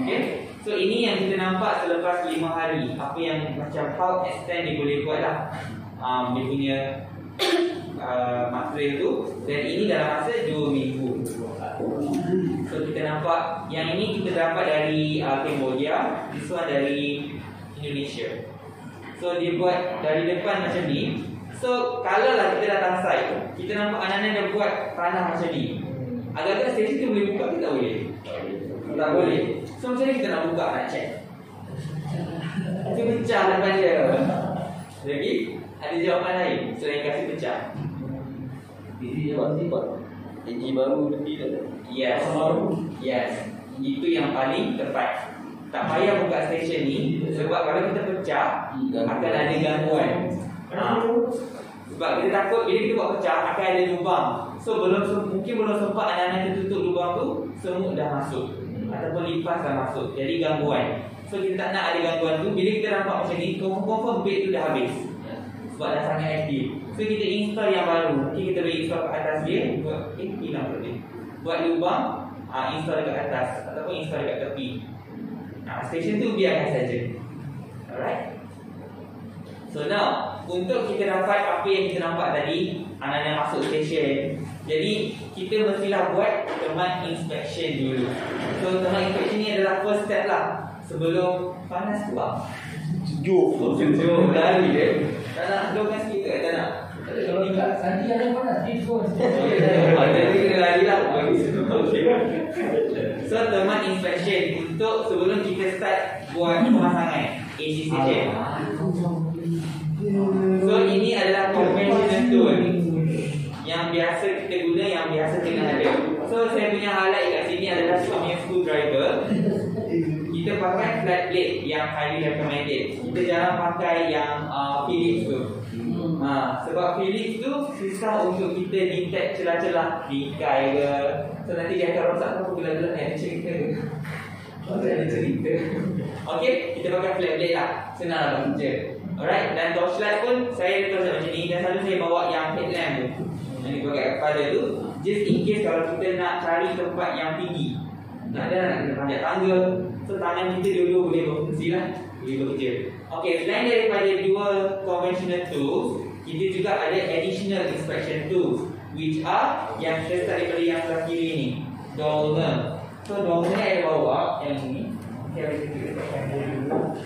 Okay. So ini yang kita nampak selepas 5 hari. Apa yang macam how extend dia boleh buat lah dia punya material tu. Dan ini dalam masa 2 minggu. So kita nampak yang ini kita dapat dari Cambodia, this one dari Indonesia. So dia buat dari depan macam ni. So kalau lah kita datang site, kita nampak anak-anak dah buat tanah macam ni. Agak-agak stesen tu boleh buka ke tak boleh? Tak boleh. So macam mana kita nak buka, nak check? Dia pecah depan dia. Lagi ada jawapan lain selain kasih pecah? Ini jawab sifat. Enjin baru lebih dah. Yes. Yes. Itu yang paling tepat. Tak payah buka stesen ni, sebab kalau kita pecah akan ada gangguan. Sebab kita takut bila kita buat pecah akan ada lubang. So mungkin belum sempat anak-anak kita tutup lubang tu, semut dah masuk ataupun lipas dah masuk. Jadi gangguan. So kita tak nak ada gangguan tu. Bila kita nampak macam ni, confirm bed tu dah habis. Sebab dah sangat aktif. So kita install yang baru. Mungkin kita boleh install kat atas dia, buat hilang tadi. Buat lubang, install dekat atas ataupun install dekat tepi. Stesen tu biarkan saja. Alright. So So now, untuk kita dapat apa yang kita nampak tadi, anak-anak masuk stesen. Jadi kita mestilah buat termite inspection dulu. So termite inspection ni adalah first step lah sebelum panas tu lah. Sejuk lari dia. Tak nak seduhkan sikit ke? Tak nak. Kalau tak, nanti ada mana? Tidur. Jadi kena lari lah. So termite inspection untuk sebelum kita start buat pemasangan AC station. So ini adalah conventional tool yang biasa kita guna, yang biasa kena ada. So saya punya highlight kat sini adalah punya screwdriver. Kita pakai flat blade yang highly recommended. Kita jangan pakai yang Phillips tu. Sebab Phillips tu susah untuk kita detect celah-celah bingkai ke. So nanti dia akan rosak apa bila-bila ada cerita ke. Ada cerita. Okey, kita pakai flat blade lah. Senang lah buat kerja. Alright, dan torchlight pun saya letak macam ni. Dan selalu saya bawa yang headlamp tu, yang dipakai kepala tu, just in case kalau kita nak cari tempat yang tinggi, nak kena panjat tangga. So tangan kita dulu boleh berfungsi lah, boleh bekerja. Okey, selain daripada dua conventional tools, kita juga ada additional inspection tools, which are yang kita start daripada yang sebelah kiri ni, dolmer. So dolmer ni ada bawa yang ni. Okay, kita letakkan dulu.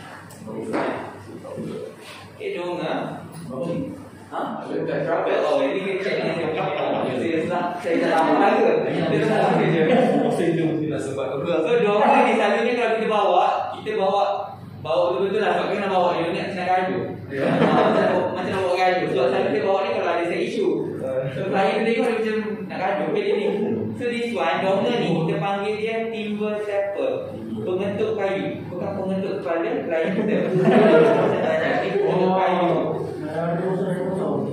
Okay, dolmer. Letak trouble. Oh, ini kita check dengan saya. Saya tak lama lagi. Kita tak lama je. So dolmer ni selalunya kalau kita bawa betul-betul lah. Sebab kita nak bawa dia nak kena kayu. Macam nak bawa kayu. Sebab selalu kita bawa ni kalau ada set issue. So klien tengok dia macam nak kayu. Okay, dia ni. So this one, dolmer ni kita panggil dia timber stepper, pengetuk kayu. Bukan pengetuk kepala klien kita. Pengetuk kayu.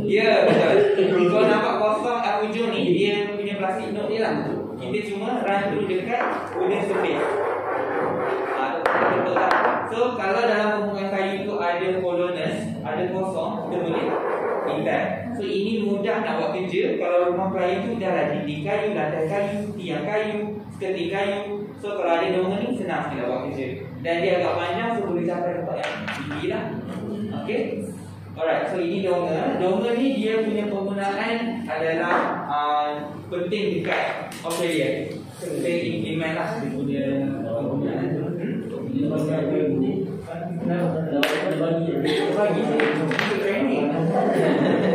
Ya, betul. Kalau nampak kosong kat hujung ni, dia punya plastik note ni lah. Kita cuma run dulu dekat wooden surface. Betul tak? So kalau dalam pembukaan kayu tu ada hollowness, ada kosong, kita boleh pindah. So ini mudah nak buat kerja. Kalau rumah klien tu dah ada dinding kayu, lantai kayu, tiang kayu, skirting kayu. So kalau ada dolmer ni senang kita buat kerja. Dan dia agak panjang, so boleh sampai tempat yang tinggi lah. Okay. Alright, so ini dolmer. Dolmer ni dia punya penggunaan adalah penting dekat Australia. So kita implement lah dia punya penggunaan tu.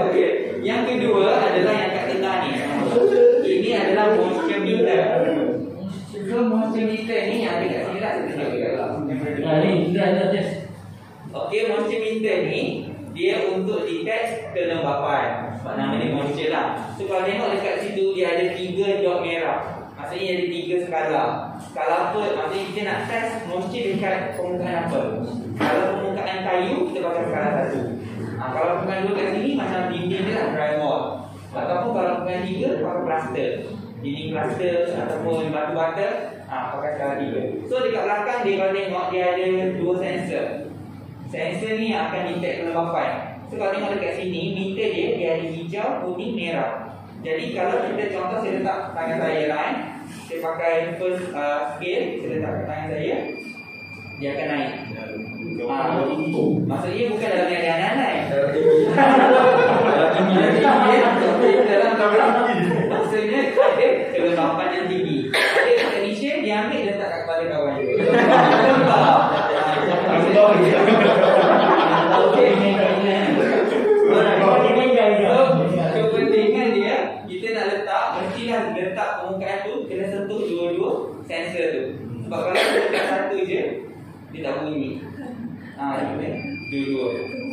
Okay. Yang kedua adalah yang kat tengah ni. Ini adalah moisture meter. So moisture meter ni yang ada kat sini lah, saya tunjuk dekat ni kita ada test. Okay, moisture meter ni dia untuk detect kelembapan. Sebab nama dia moisture lah. So kalau tengok dekat situ dia ada 3 dot merah. Maksudnya ada 3 skala. Skala apa? Maksudnya kita nak test moisture dekat permukaan apa. Kalau permukaan kayu, kita pakai skala 1. Kalau permukaan 2 kat sini, macam dinding dia lah, drywall. Ataupun kalau permukaan 3, pakai plaster. Dinding plaster ataupun batu bata, pakai skala 3. So dekat belakang dia, kalau tengok dia ada 2 sensor. Sensor ni akan detect kelembapan. So kalau tengok dekat sini, meter dia ada hijau, kuning, merah. Jadi kalau kita contoh saya letak tangan saya line, saya pakai first scale, saya letak tangan saya, dia akan naik. Maksudnya bukan dalam keadaan naik. Dalam maksudnya ada kelembapan yang tinggi. Ada technician dia ambil letak kat kepala kawan dia. Kepentingan dia, kita nak letak, mestilah letak permukaan tu kena sentuh dua-dua sensor tu. Sebab kalau kita letak satu je, dia tak bunyi. Dua-dua.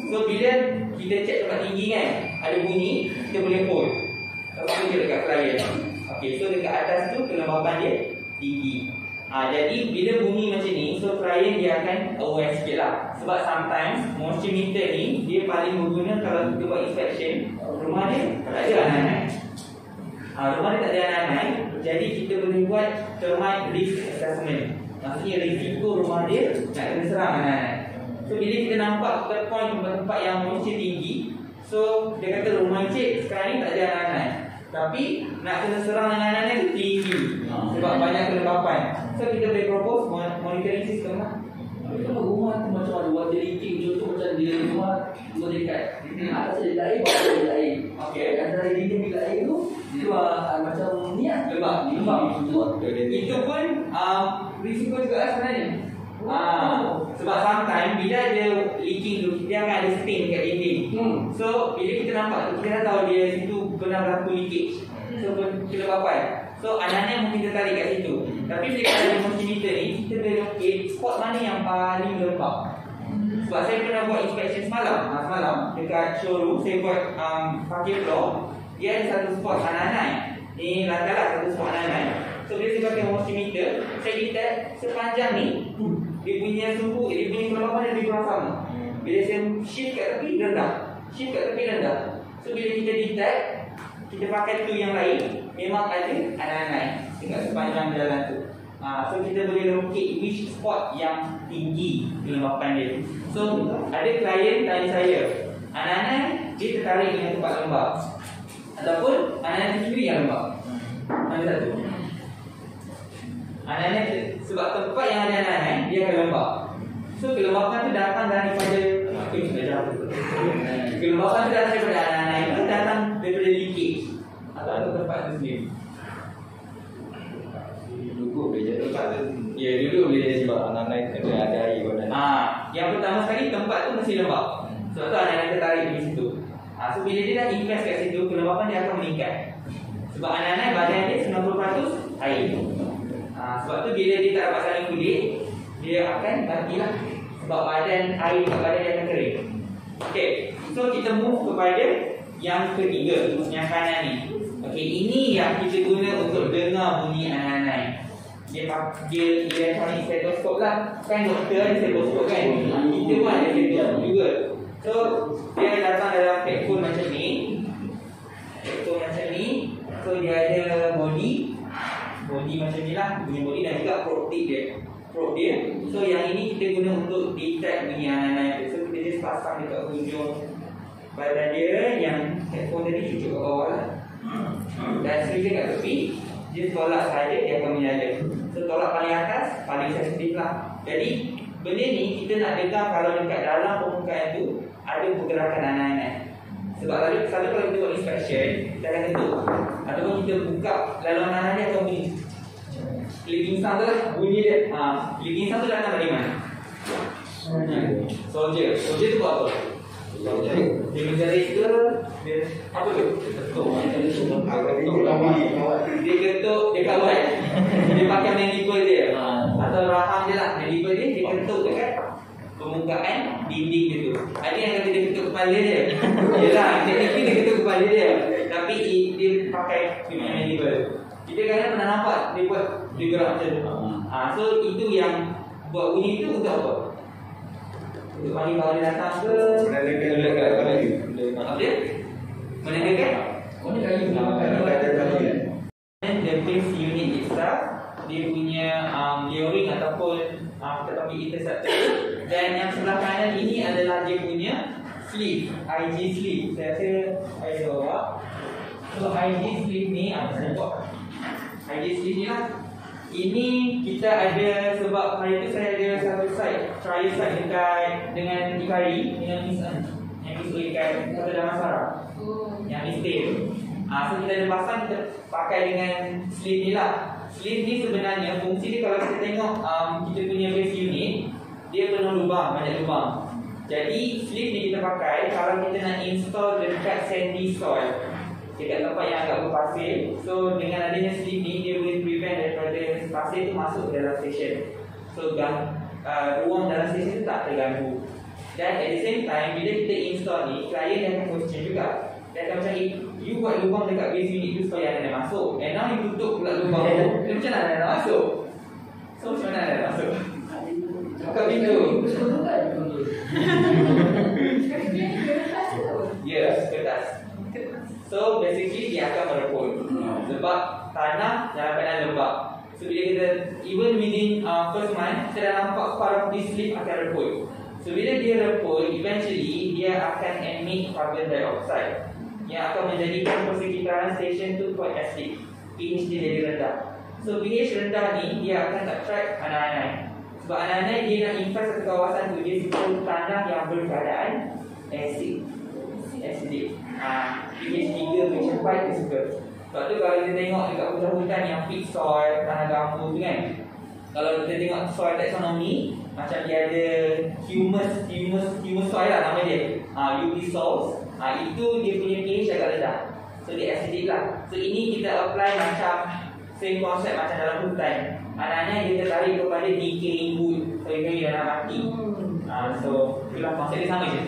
So bila kita check tempat tinggi kan, ada bunyi, kita boleh hold. Lepas tu dekat klien. Okay, so dekat atas tu kelembapan dia tinggi. Jadi bila bunyi macam ni, so klien dia akan aware sikit lah. Sebab sometimes moisture meter ni dia paling berguna kalau kita buat inspection rumah dia tak ada anak-anak. Rumah dia tak ada anak-anak, jadi kita boleh buat termite risk assessment. Maksudnya risiko rumah dia nak kena serang anak-anak. So bila kita nampak point tempat yang moisture tinggi, so dia kata rumah cik sekarang ni tak ada anak-anak, tapi nak kena serang anak-anak tu tinggi sebab banyak kelembapan. So kita boleh propose monitoring system lah. Kalau rumah tu macam ada water leaking, contoh macam dia rumah dua dekat. Atas ada air, bawah ada air. Okey. Antara dinding bilik air tu keluar macam ni lah. Lembab. Itu pun risiko juga lah sebenarnya. Sebab sometimes bila ada leaking tu, dia akan ada stain dekat dinding. So bila kita nampak tu, kita dah tahu dia situ pernah berlaku leakage. So kelembapan. So anaknya mungkin tertarik kat situ. Tapi bila kita ada multimeter ni, kita boleh locate spot mana yang paling lembab. Sebab saya pernah buat inspection semalam dekat showroom, saya buat pakai floor. Dia ada satu spot anak-anak. Ni lantai lah satu spot anak-anak. So bila saya pakai multimeter, saya detect sepanjang ni dia punya suhu, dia punya kelembapan dia lebih kurang sama. Bila saya shift kat tepi, rendah. Shift kat tepi, rendah. So bila kita detect, kita pakai tool yang lain, memang ada anak-anak dekat sepanjang jalan tu. So kita boleh locate which spot yang tinggi kelembapan dia. So ada klien tanya saya, anak-anak dia tertarik dengan tempat lembab ataupun anak-anak dia sendiri yang lembab? Mana satu? Anak-anak sebab tempat yang ada anak-anak dia akan lembab. So kelembapan tu datang daripada kelembapan tu datang daripada anak-anak itu datang daripada leakage atau tempat tu sendiri. Duduk boleh jadi. Ya, duduk boleh jadi. Sebab anak-anak kena ada air pada. Yang pertama sekali tempat tu mesti lembab. Sebab tu anak-anak tertarik di situ. So bila dia dah invest kat situ, kelembapan dia akan meningkat. Sebab anak-anak badan dia 90% air. Sebab tu bila dia tak dapat saling kulit, dia akan matilah. Sebab badan air kat badan dia akan kering. Okey, so kita move kepada yang ketiga, yang kanan ni. Okey, ini yang kita guna untuk dengar bunyi anak-anak. Dia electronic stethoscope lah. Kan doktor ada stethoscope kan? Kita pun ada stethoscope juga. So dia datang dalam headphone macam ni. Headphone macam ni. So dia ada body macam ni lah, punya body dan juga probe dia. So yang ini kita guna untuk detect bunyi anak-anak. So kita just pasang dekat hujung badan dia, yang headphone tadi cucuk ke bawah lah. Dan selisih kat tepi, dia tolak saja dia akan menyala. So tolak paling atas, paling sensitif lah. Jadi benda ni kita nak dengar kalau dekat dalam permukaan tu ada pergerakan anak-anak. Sebab selalu kalau kita buat inspection, kita akan ketuk ataupun kita buka laluan anak dia akan bunyi. Clicking sound tu lah bunyi dia. Clicking sound tu datang dari mana? Soldier tu buat apa? Dia menjerit ke? Dia apa tu? Dia ketuk, dia kawal. Dia pakai mandible dia atau rahang dia lah. Mandible dia ketuk dekat permukaan dinding dia tu. Ada yang kata dia ketuk kepala dia. Yelah, tekniknya dia ketuk kepala dia, tapi dia pakai mandible. Kita kadang pernah nampak dia gerak macam tu. So itu yang buat bunyi tu untuk apa? Untuk panggil kalau dia datang ke menandakan dia? Menandakan? Dan the base unit itself, dia punya layering ataupun kita panggil interceptor. Dan yang sebelah kanan ini adalah dia punya sleeve, IG sleeve. Saya rasa saya bawa. So IG sleeve ni saya buat IG sleeve ni lah. Ini kita ada sebab hari tu saya ada satu site, trial site dekat dengan Ikari, dengan Miss An, yang Miss Ikai Kota Damansara, yang Miss Tail. So kita ada pasang, kita pakai dengan sleeve ni lah. Sleeve ni sebenarnya fungsi dia kalau kita tengok kita punya base unit, dia penuh lubang, banyak lubang. Jadi sleeve ni kita pakai kalau kita nak install dekat sandy soil, dekat tempat yang agak berpasir. So dengan adanya sleeve ni, dia boleh prevent daripada pasir tu masuk ke dalam station. So ruang dalam station tu tak terganggu. Dan at the same time, bila kita install ni, klien dia akan question juga. Dia akan macam, you buat lubang dekat base unit tu supaya anda nak masuk, and now you tutup pula lubang tu, dia macam mana anda nak masuk? So macam mana anda nak masuk? Buka pintu. Yes, kertas. So basically dia akan mereput sebab tanah dalam keadaan lembab. So bila kita even within first month, kita dah nampak part of this sleeve akan reput. So bila dia reput, eventually dia akan emit carbon dioxide yang akan menjadikan persekitaran stesen tu quite acidic. pH dia jadi rendah. So pH rendah ni dia akan attract anak-anak. Sebab anak-anak dia nak invest satu kawasan tu, dia suka tanah yang berkeadaan acidic. pH 3 pH 4 dia suka. Sebab tu kalau kita tengok dekat hutan-hutan yang peat soil, tanah gambut tu kan, kalau kita tengok soil taxonomy, macam dia ada humus soil lah nama dia, UV soils. Itu dia punya pH agak rendah, so dia acidic lah. So ini kita apply macam same konsep macam dalam hutan. Anak-anak dia tertarik kepada decaying wood, kayu-kayu dah nak mati. So itulah konsep dia sama je.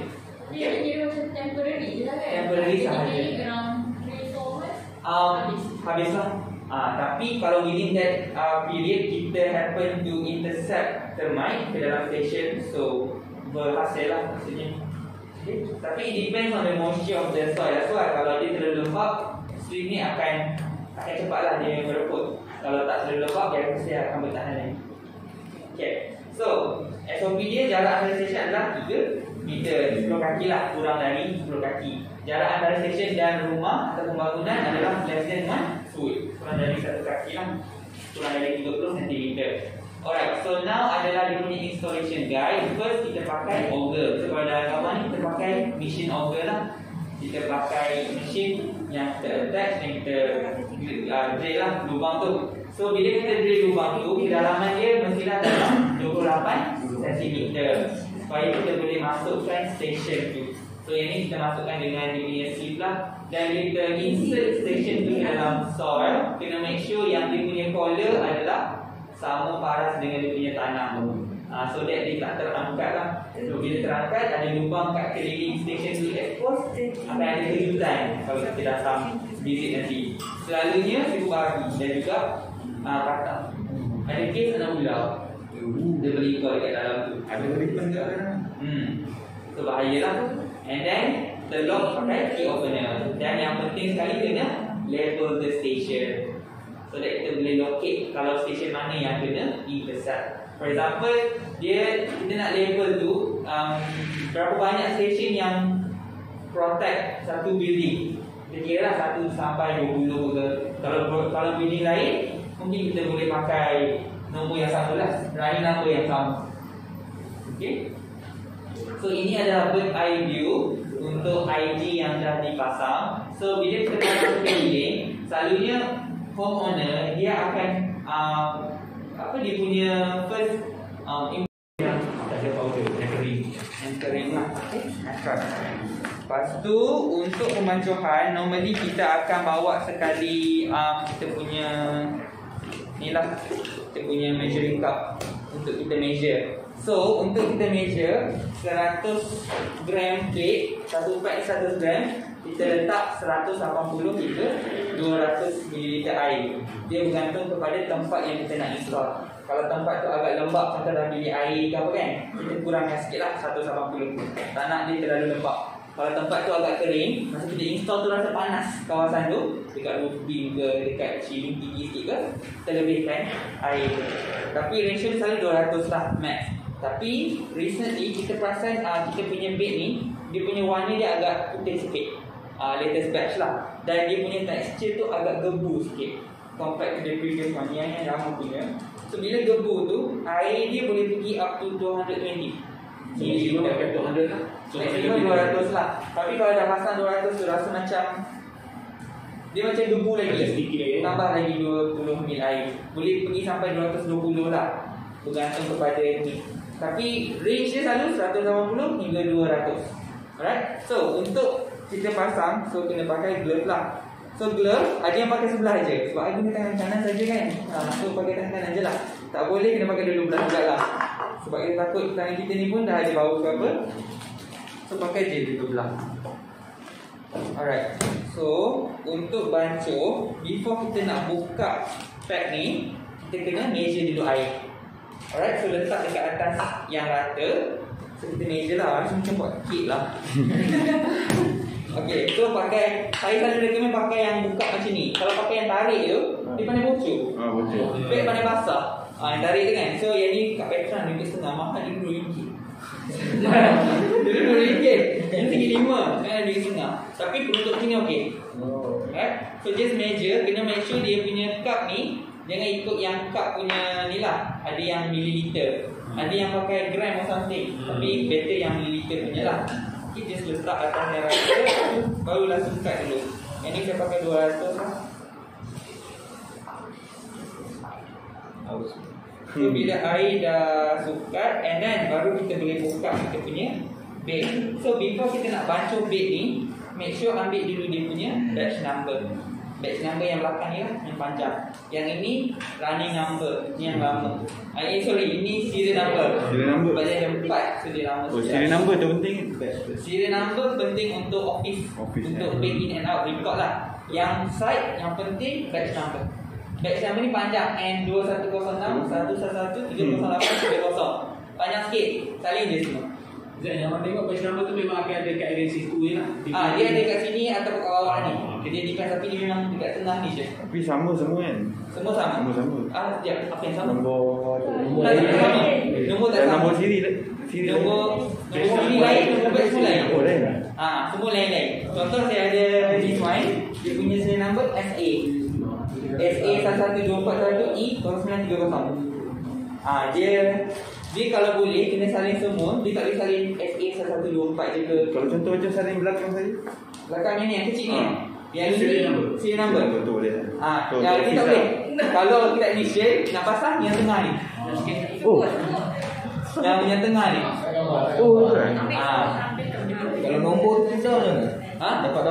Dia macam temporary je lah kan? Temporary sahaja. Around 3-4 months habislah. Tapi kalau within that period kita happen to intercept termite ke dalam station, so berhasil lah maksudnya. Tapi it depends on the moisture of the soil as well. Kalau dia terlalu lembab, stream ni akan cepatlah dia merebut. Kalau tak terlalu lembab, dia mesti akan bertahan lagi. Okay, so SOP dia jarak antara station adalah 3 meter, 10 kaki lah, kurang dari 10 kaki. Jarak antara station dan rumah atau pembangunan adalah less than 1 foot, kurang dari 1 kaki lah, kurang dari 30 cm. Alright, so now adalah dia punya installation guide. First kita pakai auger. So kalau dalam gambar ni kita pakai machine auger lah. Kita pakai mesin yang kita attach dan kita drill lah lubang tu. So bila kita drill lubang tu, kedalaman dia mestilah dalam 28 cm supaya kita boleh masukkan station tu. So yang ni kita masukkan dengan dia punya sieve lah. Dan kita insert station tu dalam soil. Kena make sure yang dia punya collar adalah sama paras dengan dia punya tanah tu. So that dia tak terangkat lah. So bila terangkat, ada lubang kat keliling station tu expose, akan ada kejutan kalau kita datang visit nanti. Selalunya seribu babi dan juga katak. Ada kes anak ular, dia berikut dekat dalam tu. Ada ribbon kat dalam. So bahayalah. And then the lock pakai key opener. Dan yang penting sekali kena label the station, so that kita boleh locate kalau station mana yang kena intercept. For example, kita nak label tu berapa banyak station yang protect satu building. Kita kira lah 1 sampai 20 ke. Kalau building lain, mungkin kita boleh pakai nombor yang sama lah, running number yang sama. Okay. So ini adalah bird eye view untuk IG yang dah dipasang. So bila kita pasang building, selalunya homeowner dia akan dia punya first yang ada powder yang kering lah. Lepas tu untuk pemancuhan, normally kita akan bawa sekali kita punya ni lah, kita punya measuring cup untuk kita measure. So untuk kita measure 100 gram plate, satu pack 100 gram, kita letak 180 hingga 200 ml air. Dia bergantung kepada tempat yang kita nak install. Kalau tempat tu agak lembab, contoh dah bilik air ke apa kan, kita kurangkan sikit lah 180. Tak nak dia terlalu lembab. Kalau tempat tu agak kering, masa kita install tu rasa panas kawasan tu, dekat roof beam ke, dekat ceiling tinggi sikit ke, kita lebihkan air tu. Tapi ratio dia selalu 200 lah max. Tapi recently kita perasan kita punya bed ni, dia punya warna dia agak putih sikit, latest batch lah. Dan dia punya texture tu agak gebu sikit compared to the previous one yang lama punya. So bila gebu tu, air dia boleh pergi up to 220. Ini dah kata 200 lah. Maximum 200 lah. Tapi kalau dah pasang 200 tu rasa macam dia macam gebu lagi. Tambah lagi 20 ml air, boleh pergi sampai 220 lah, bergantung kepada ni. Tapi range dia selalu 180 hingga 200. Alright. So untuk kita pasang, so kena pakai glove lah. So glove ada yang pakai sebelah aja, sebab I guna tangan kanan saja kan. So pakai tangan kanan je lah. Tak boleh kena pakai dua belah juga lah, sebab kita takut tangan kita ni pun dah ada bau ke apa. So pakai je dua belah. Alright. So untuk bancuh, before kita nak buka pack ni, kita kena measure dulu air. Alright. So letak dekat atas yang rata. So kita measure lah, macam buat kek lah. Okay, so saya selalu recommend pakai yang buka macam ni. Kalau pakai yang tarik tu, dia pandai bocor. Bocor. Beg pandai basah. Yang tarik tu kan. So yang ni kat Petron RM1.5, mahal dia RM2. Dia RM2. Yang RM5 kan RM2.5. Tapi penutup sini okey. Right? So just measure, kena make sure dia punya cup ni jangan ikut yang cup punya ni lah. Ada yang mililiter. Ada yang pakai gram or something. Tapi better yang mililiter punya lah. Kita just letak atas yang rasa, barulah sukat dulu. Yang ni saya pakai 200 lah. So bila air dah sukat, and then baru kita boleh buka kita punya bag. So before kita nak bancuh bag ni, make sure ambil dulu dia punya batch number. Batch number yang belakang ni lah, yang panjang. Yang ini running number, ni yang lama. Ini serial number. Serial number. Sebab dia ada 4, so dia lama. Oh, serial number tu penting. Serial number penting untuk office untuk bag in and out record lah. Yang site yang penting batch number. Batch number ni panjang, N2106 111 308 30. Panjang sikit, salin je semua. Zat, yang orang tengok batch number tu memang akan ada kat area situ je lah. Dia ada kat sini atau kat bawah ni. Dia depend, tapi dia memang dekat tengah ni je. Tapi sama semua kan? Semua sama? Sama-sama. Sekejap, apa yang sama? Nombor Tak sama. Nombor tak sama. Nombor siri Nombor siri lain, nombor batch semua lain. Oh, lain lah. Semua lain-lain. Contoh saya ada this one, dia punya serial number SA. SA 11241E 0930. Dia kalau boleh kena salin semua. Dia tak boleh salin SA 1124 je ke. Kalau contoh macam salin belakang saya. Belakang ni yang kecil ni. Yang ni serial number. Betul boleh. Yang ni tak boleh. Kalau kita initial nak pasang yang tengah ni. Oh. Yang tengah ni. Oh, betul. Kalau nombor tu dah je. Dapat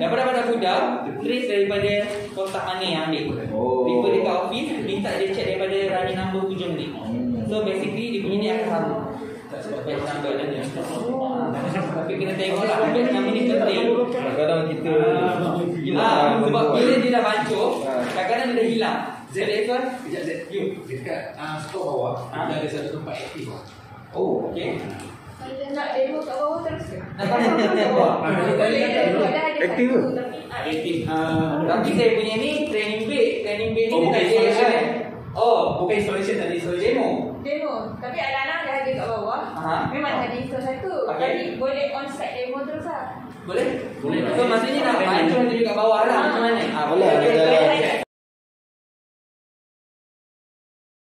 Dapat budak, trace daripada kotak mana yang ambil. People dekat office minta dia check daripada running number hujung ni. So basically dia punya ni akan sama. Batch number dan dia. Tapi kena tengoklah batch number ni penting. Kadang-kadang kita sebab bila dia dah bancuh, kadang-kadang dia dah hilang. Jadi tuan, Sekejap Zat, dekat skop bawah kita ada satu tempat aktif. okey. Kalau nak demo kat bawah terus ke? Nak pasang kat bawah. Boleh demo, dah ada Aktif satu, ke? tapi Aktif. Tapi saya punya ni training bed ni bukan tak installation. Bukan bukan installation, tadi installation. demo. Tapi anak-anak dah ada kat bawah. Memang dah ada install satu. Okay. Tapi boleh on-site demo terus lah. Boleh? So maksudnya nak bancuh tu kat bawah lah macam mana? Boleh.